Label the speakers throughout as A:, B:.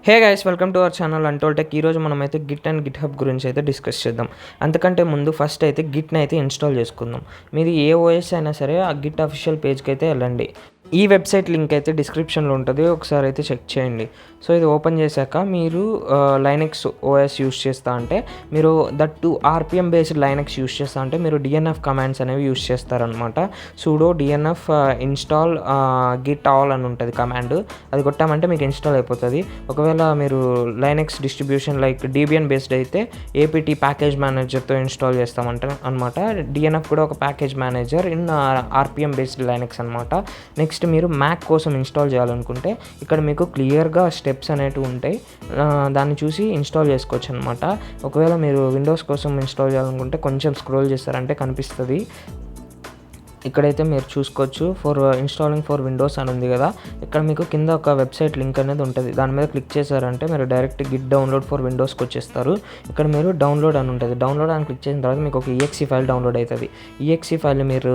A: Hey guys, welcome to our channel untold tech. ఈరోజు మనమైతే Git and Git hub గురించి అయితే డిస్కస్ చేద్దాం. అంతకంటే ముందు ఫస్ట్ అయితే గిట్ని అయితే ఇన్స్టాల్ చేసుకుందాం. మీది ఏ ఓఎస్ అయినా సరే ఆ గిట్ అఫీషియల్ పేజ్కి అయితే వెళ్ళండి. ఈ వెబ్సైట్ లింక్ అయితే డిస్క్రిప్షన్లో ఉంటుంది, ఒకసారి అయితే చెక్ చేయండి. సో ఇది ఓపెన్ చేశాక మీరు లైనక్స్ ఓఎస్ యూస్ చేస్తా అంటే మీరు that RPM based Linux use చేస్తా అంటే మీరు డిఎన్ఎఫ్ కమాండ్స్ అనేవి యూస్ చేస్తారనమాట. Pseudo DNF install Git all అని ఉంటుంది కమాండ్. అది కొట్టామంటే మీకు ఇన్స్టాల్ అయిపోతుంది. ఒకవేళ మీరు లైనక్స్ డిస్ట్రిబ్యూషన్ లైక్ డీబియన్ బేస్డ్ అయితే ఏపీటీ ప్యాకేజ్ మేనేజర్తో ఇన్స్టాల్ చేస్తామంట అనమాట. డిఎన్ఎఫ్ కూడా ఒక package manager in RPM based Linux అనమాట. నెక్స్ట్ మీరు మ్యాక్ కోసం ఇన్స్టాల్ చేయాలనుకుంటే ఇక్కడ మీకు క్లియర్గా స్టెప్స్ అనేవి ఉంటాయి, దాన్ని చూసి ఇన్స్టాల్ చేసుకోవచ్చు అనమాట. ఒకవేళ మీరు విండోస్ కోసం ఇన్స్టాల్ చేయాలనుకుంటే కొంచెం స్క్రోల్ చేస్తారంటే కనిపిస్తుంది. ఇక్కడైతే మీరు చూసుకోవచ్చు ఫర్ ఇన్స్టాలింగ్ ఫర్ విండోస్ అని ఉంది కదా, ఇక్కడ మీకు కింద ఒక వెబ్సైట్ లింక్ అనేది ఉంటుంది. దాని మీద క్లిక్ చేశారంటే మీరు డైరెక్ట్ గిట్ డౌన్లోడ్ ఫర్ విండోస్కి వచ్చేస్తారు. ఇక్కడ మీరు డౌన్లోడ్ అని ఉంటుంది. డౌన్లోడ్ అని క్లిక్ చేసిన తర్వాత మీకు ఒక ఈఎక్సీ ఫైల్ డౌన్లోడ్ అవుతుంది. ఈఎక్సీ ఫైల్ మీరు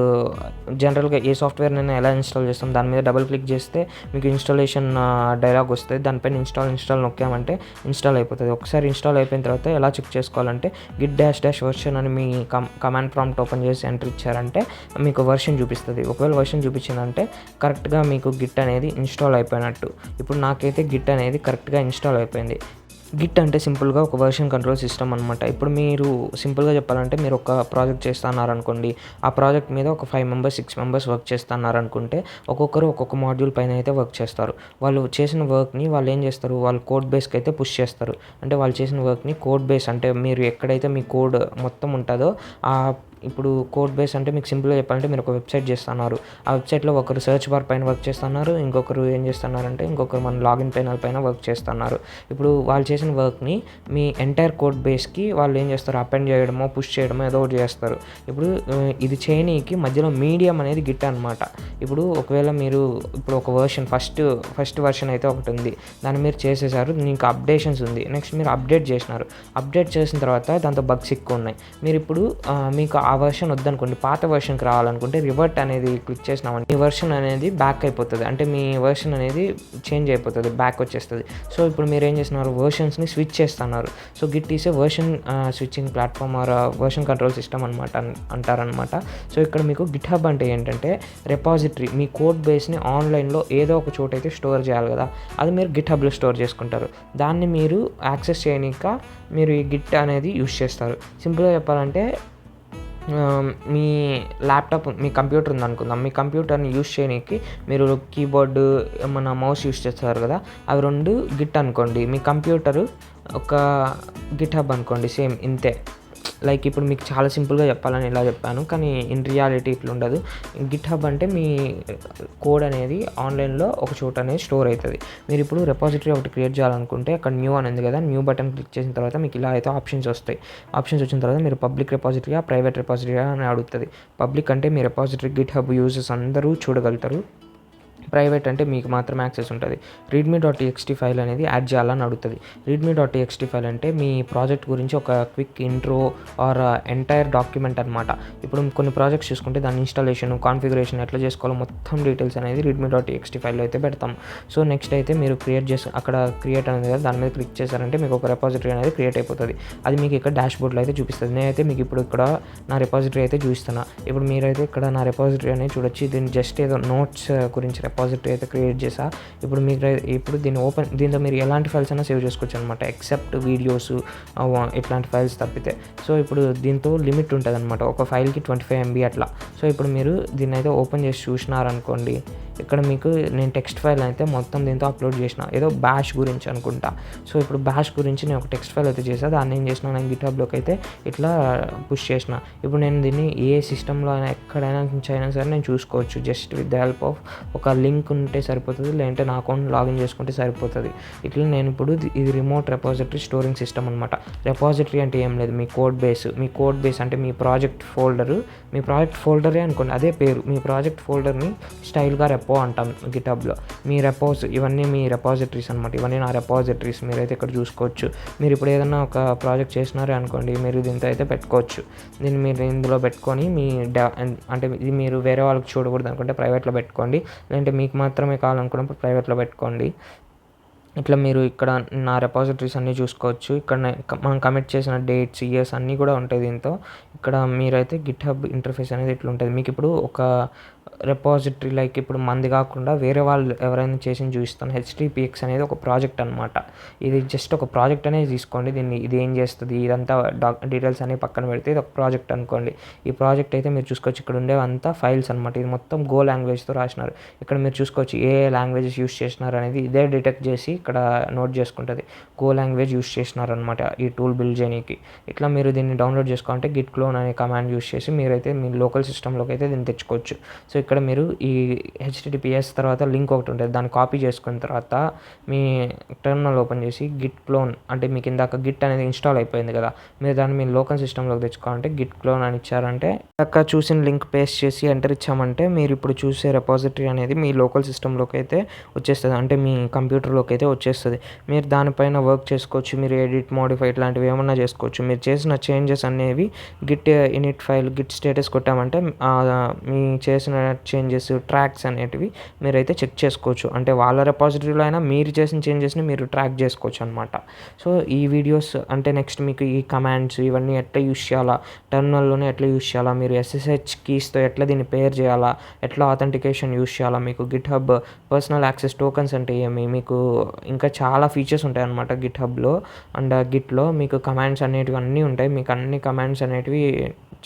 A: జనరల్గా ఏ సాఫ్ట్వేర్నైనా ఎలా ఇన్స్టాల్ చేస్తాం దాని మీద డబుల్ క్లిక్ చేస్తే మీకు ఇన్స్టాలేషన్ డైలాగ్ వస్తుంది. దానిపైన ఇన్స్టాల్ నొక్కామంటే ఇన్స్టాల్ అయిపోతుంది. ఒకసారి ఇన్స్టాల్ అయిపోయిన తర్వాత ఎలా చెక్ చేసుకోవాలంటే గిట్ డాష్ వర్షన్ అని మీ కమాండ్ ప్రాంప్ట్ ఓపెన్ చేసి ఎంటర్ ఇచ్చారంటే మీకు వర్షన్ చూపిస్తుంది. ఒకవేళ వర్షన్ చూపించిందంటే కరెక్ట్గా మీకు గిట్ అనేది ఇన్స్టాల్ అయిపోయినట్టు. ఇప్పుడు నాకైతే గిట్ అనేది కరెక్ట్గా ఇన్స్టాల్ అయిపోయింది. గిట్ అంటే సింపుల్గా ఒక వర్షన్ కంట్రోల్ సిస్టమ్ అనమాట. ఇప్పుడు మీరు సింపుల్గా చెప్పాలంటే మీరు ఒక ప్రాజెక్ట్ చేస్తున్నారనుకోండి, ఆ ప్రాజెక్ట్ మీద ఒక 5 మెంబర్స్ 6 మెంబర్స్ వర్క్ చేస్తున్నారనుకుంటే ఒక్కొక్కరు ఒక్కొక్క మాడ్యూల్ పైన అయితే వర్క్ చేస్తారు. వాళ్ళు చేసిన వర్క్ని వాళ్ళు ఏం చేస్తారు, వాళ్ళు కోడ్ బేస్కి అయితే పుష్ చేస్తారు. అంటే వాళ్ళు చేసిన వర్క్ని కోడ్ బేస్ అంటే మీరు ఎక్కడైతే మీ కోడ్ మొత్తం ఉంటుందో ఇప్పుడు కోడ్ బేస్ అంటే మీకు సింపుల్గా చెప్పాలంటే మీరు ఒక వెబ్సైట్ చేస్తున్నారు. ఆ వెబ్సైట్లో ఒకరు సెర్చ్ బార్ పైన వర్క్ చేస్తున్నారు, ఇంకొకరు ఏం చేస్తున్నారంటే ఇంకొకరు మన లాగిన్ పైనల్ పైన వర్క్ చేస్తున్నారు. ఇప్పుడు వాళ్ళు చేసిన వర్క్ని మీ ఎంటైర్ కోడ్ బేస్కి వాళ్ళు ఏం చేస్తారు, అపెండ్ చేయడమో పుష్ చేయడమో ఏదో ఒకటి చేస్తారు. ఇప్పుడు ఇది చేయనీకి మధ్యలో మీడియం అనేది గిట్ అనమాట. ఇప్పుడు ఒకవేళ మీరు ఇప్పుడు ఒక వర్షన్ ఫస్ట్ వర్షన్ అయితే ఒకటి ఉంది, దాన్ని మీరు చేసేసారు, మీకు అప్డేషన్స్ ఉంది, నెక్స్ట్ మీరు అప్డేట్ చేసినారు. అప్డేట్ చేసిన తర్వాత దాంతో బగ్స్ ఎక్కువ ఉన్నాయి. మీరు ఇప్పుడు మీకు ఆ వర్షన్ వద్దనుకోండి, పాత వర్షన్కి రావాలనుకుంటే రివర్ట్ అనేది క్లిక్ చేసినామంటే మీ వర్షన్ అనేది బ్యాక్ అయిపోతుంది. అంటే మీ వర్షన్ అనేది చేంజ్ అయిపోతుంది, బ్యాక్ వచ్చేస్తుంది. సో ఇప్పుడు మీరు ఏం చేస్తున్నారు, వర్షన్స్ని స్విచ్ చేస్తున్నారు. So Git is a version switching platform or version control system అనమాట అంటారనమాట. సో ఇక్కడ మీకు గిట్ హబ్ అంటే ఏంటంటే రెపాజిటరీ, మీ కోడ్ బేస్ని ఆన్లైన్లో ఏదో ఒక చోట అయితే స్టోర్ చేయాలి కదా, అది మీరు గిట్ హబ్లో స్టోర్ చేసుకుంటారు. దాన్ని మీరు యాక్సెస్ చేయనీక మీరు ఈ గిట్ అనేది యూస్ చేస్తారు. సింపుల్గా చెప్పాలంటే మీ ల్యాప్టాప్ మీ కంప్యూటర్ ఉందనుకుందాం, మీ కంప్యూటర్ని యూస్ చేయడానికి మీరు కీబోర్డు మన మౌస్ యూస్ చేస్తారు కదా, అవి 2 గిట్ అనుకోండి. మీ కంప్యూటరు ఒక గిట్ హబ్ అనుకోండి, సేమ్ ఇంతే. లైక్ ఇప్పుడు మీకు చాలా సింపుల్గా చెప్పాలని ఇలా చెప్పాను, కానీ ఇన్ రియాలిటీ ఇట్లా ఉండదు. గిట్ హబ్ అంటే మీ కోడ్ అనేది ఆన్లైన్లో ఒక చోట అనేది స్టోర్ అవుతుంది. మీరు ఇప్పుడు రెపాజిటరీ ఒకటి క్రియేట్ చేయాలనుకుంటే అక్కడ న్యూ అని ఉంది కదా, న్యూ బటన్ క్లిక్ చేసిన తర్వాత మీకు ఇలా అయితే ఆప్షన్స్ వస్తాయి. ఆప్షన్స్ వచ్చిన తర్వాత మీరు పబ్లిక్ రెపాజిటరీయా ప్రైవేట్ రెపాజిటరీయా అని అడుగుతుంది. పబ్లిక్ అంటే మీ రెపాజిటరీ గిట్ హబ్ యూజర్స్ అందరూ చూడగలుగుతారు, ప్రైవేట్ అంటే మీకు మాత్రమే యాక్సెస్ ఉంటుంది. readme.txt ఫైల్ అనేది యాడ్ చేయాలని అడుగుతుంది. readme.txt ఫైల్ అంటే మీ ప్రాజెక్ట్ గురించి ఒక quick intro or entire document అనమాట. ఇప్పుడు కొన్ని ప్రాజెక్ట్స్ చూసుకుంటే దాని ఇన్స్టాలేషన్, కాన్ఫిగరేషన్ ఎట్లా చేసుకోవాలో మొత్తం డీటెయిల్స్ అనేది readme.txt ఫైల్లో అయితే పెడతాం. సో నెక్స్ట్ అయితే మీరు అక్కడ క్రియేట్ అనేది కదా, దాని మీద క్లిక్ చేశారంటే మీకు ఒక రెపాజిటరీ అనేది క్రియేట్ అయిపోతుంది. అది మీకు ఇక్కడ డాష్ బోర్డ్లో అయితే చూపిస్తుంది. నేనైతే మీకు ఇప్పుడు ఇక్కడ నా రెపాజిటరీ అయితే చూపిస్తున్నా. ఇప్పుడు మీరైతే ఇక్కడ నా రెపాజిటరీ అనేది చూడొచ్చు. దీన్ని జస్ట్ ఏదో నోట్స్ గురించి రెపాజిటరీ అయితే క్రియేట్ చేసా. ఇప్పుడు దీంతో మీరు ఎలాంటి ఫైల్స్ అయినా సేవ్ చేసుకోవచ్చు అనమాట, ఎక్సెప్ట్ వీడియోస్ ఇట్లాంటి ఫైల్స్ తప్పితే. సో ఇప్పుడు దీంతో లిమిట్ ఉంటుంది అనమాట, ఒక ఫైల్కి 25 MB అట్లా. సో ఇప్పుడు మీరు దీన్ని అయితే ఓపెన్ చేసి చూసినారనుకోండి, ఇక్కడ మీకు నేను టెక్స్ట్ ఫైల్ అయితే మొత్తం దీంతో అప్లోడ్ చేసిన, ఏదో బ్యాష్ గురించి అనుకుంటా. సో ఇప్పుడు బ్యాష్ గురించి నేను ఒక టెక్స్ట్ ఫైల్ అయితే చేసా, దాన్ని ఏం చేసిన నేను గిట్ హబ్లోకి అయితే ఇట్లా పుష్ చేసిన. ఇప్పుడు నేను దీన్ని ఏ సిస్టంలో అయినా ఎక్కడైనా నుంచి అయినా సరే నేను చూసుకోవచ్చు, just with the help of ఒక లింక్ ఉంటే సరిపోతుంది, లేదంటే నా అకౌంట్ లాగిన్ చేసుకుంటే సరిపోతుంది. ఇట్లా నేను ఇప్పుడు ఇది రిమోట్ రెపాజిటరీ స్టోరింగ్ సిస్టమ్ అనమాట. రెపాజిటరీ అంటే ఏం లేదు, మీ కోడ్ బేస్ అంటే మీ ప్రాజెక్ట్ ఫోల్డరే అనుకోండి, అదే పేరు. మీ ప్రాజెక్ట్ ఫోల్డర్ని స్టైల్గా రెపో అంటాం గిట్ హబ్లో. మీ ఇవన్నీ మీ రెపాజిటరీస్ అనమాట, ఇవన్నీ నా రెపాజిటరీస్. మీరైతే ఇక్కడ చూసుకోవచ్చు. మీరు ఇప్పుడు ఏదైనా ఒక ప్రాజెక్ట్ చేసినారే అనుకోండి, మీరు దీంతో అయితే పెట్టుకోవచ్చు. దీన్ని మీరు ఇందులో పెట్టుకొని అంటే ఇది మీరు వేరే వాళ్ళకి చూడకూడదు అనుకుంటే ప్రైవేట్లో పెట్టుకోండి, లేదంటే మీకు మాత్రమే కావాలనుకున్నప్పుడు ప్రైవేట్లో పెట్టుకోండి. ఇట్లా మీరు ఇక్కడ నా రిపాజిటరీస్ అన్నీ చూసుకోవచ్చు. ఇక్కడ మనం కమిట్ చేసిన డేట్స్, ఇయర్స్ అన్నీ కూడా ఉంటాయి దీంతో. ఇక్కడ మీరైతే గిట్‌హబ్ ఇంటర్ఫేస్ అనేది ఇట్లుంటది. మీకిప్పుడు ఒక రిపాజిటరీ లైక్ ఇప్పుడు మనది కాకుండా వేరే వాళ్ళు ఎవరైనా చేసింది చూపిస్తాను. హెచ్‌టిపిఎక్స్ అనేది ఒక ప్రాజెక్ట్ అనమాట. ఇది జస్ట్ ఒక ప్రాజెక్ట్ అనేది తీసుకోండి. ఇది ఏం చేస్తది, ఇదంతా డీటెయిల్స్ అన్నీ పక్కన పెడితే ఇది ఒక ప్రాజెక్ట్ అనుకోండి. ఈ ప్రాజెక్ట్ అయితే మీరు చూసుకోవచ్చు. ఇక్కడ ఉండేవంతా ఫైల్స్ అనమాట. ఇది మొత్తం గో లాంగ్వేజ్‌తో రాసినారు. ఇక్కడ మీరు చూసుకోవచ్చు ఏ లాంగ్వేజెస్ యూజ్ చేసినారు అనేది ఇదే డిటెక్ట్ చేసి ఇక్కడ నోట్ చేసుకుంటది. గో లాంగ్వేజ్ యూజ్ చేసినారనమాట ఈ టూల్ బిల్డ్ చేయనీకి. ఇట్లా మీరు దీన్ని డౌన్లోడ్ చేసుకోవాలంటే గిట్ క్లోన్ అనే కమాండ్ యూజ్ చేసి మీరైతే మీ లోకల్ సిస్టమ్‌లోకి అయితే దీన్ని తెచ్చుకోవచ్చు. సో ఇక్కడ మీరు ఈ హెచ్‌టిటిపిఎస్ తర్వాత లింక్ ఒకటి ఉంటుంది. దాన్ని కాపీ చేసుకున్న తర్వాత మీ టెర్మినల్ ఓపెన్ చేసి గిట్ క్లోన్ అంటే మీకు ఇందాక గిట్ అనేది ఇన్‌స్టాల్ అయిపోయింది కదా! మీరు దాన్ని మీ లోకల్ సిస్టమ్‌లోకి తెచ్చుకోవాలంటే గిట్ క్లోన్ అని ఇచ్చారంటే ఇందాక చూసిన లింక్ పేస్ట్ చేసి ఎంటర్ ఇచ్చామంటే మీరు ఇప్పుడు చూసే రిపాజిటరీ అనేది మీ లోకల్ సిస్టమ్‌లోకి అయితే వచ్చేస్తది. అంటే మీ కంప్యూటర్‌లోకి అయితే వచ్చేస్తది. మీరు దానిపైన వర్క్ చేసుకోవచ్చు. మీరు ఎడిట్, మోడిఫై ఇట్లాంటివి ఏమన్నా చేసుకోవచ్చు. మీరు చేసిన చేంజెస్ అనేవి git init file, git status కొట్టామంటే మీ చేసిన చేంజెస్, ట్రాక్స్ అనేటివి మీరైతే చెక్ చేసుకోవచ్చు. అంటే వాళ్ళ రిపాజిటరీలో అయినా మీరు చేసిన చేంజెస్‌ని మీరు ట్రాక్ చేసుకోవచ్చు అనమాట. సో ఈ వీడియోస్ అంటే నెక్స్ట్ మీకు ఈ కమాండ్స్ ఇవన్నీ ఎట్లా యూజ్ చేయాలా, టెర్మినల్‌లోనే ఎట్లా యూజ్ చేయాలా, మీరు ఎస్ఎస్హెచ్ కీస్‌తో ఎట్లా దీన్ని పేర్ చేయాలా, ఎట్లా ఆథెంటికేషన్ యూజ్ చేయాలా, మీకు గిట్‌హబ్ పర్సనల్ యాక్సెస్ టోకెన్స్ అంటే ఏమి, మీకు ఇంకా చాలా ఫీచర్స్ ఉంటాయన్నమాట గిట్‌హబ్‌లో అండ్ గిట్‌లో మీకు కమాండ్స్ అనేటివి అన్నీ ఉంటాయి. మీకు అన్ని కమాండ్స్ అనేటివి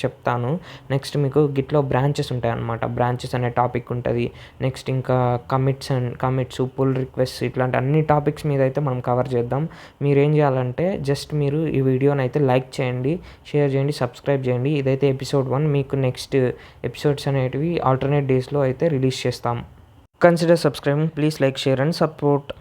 A: చెప్తాను. నెక్స్ట్ మీకు గిట్‌లో బ్రాంచెస్ ఉంటాయన్నమాట. బ్రాంచెస్ అనే టాపిక్ ఉంటది. నెక్స్ట్ ఇంకా కమిట్స్, పుల్ రిక్వెస్ట్స్ ఇట్లాంటి అన్ని టాపిక్స్ మీద అయితే మనం కవర్ చేద్దాం. మీరేం చేయాలంటే జస్ట్ మీరు ఈ వీడియోనైతే లైక్ చేయండి, షేర్ చేయండి, సబ్స్క్రైబ్ చేయండి. ఇదైతే ఎపిసోడ్ 1. మీకు నెక్స్ట్ ఎపిసోడ్స్ అనేటివి ఆల్టర్‌నేట్ డేస్‌లో అయితే రిలీజ్ చేస్తాం. Consider subscribing. Please like, share and support.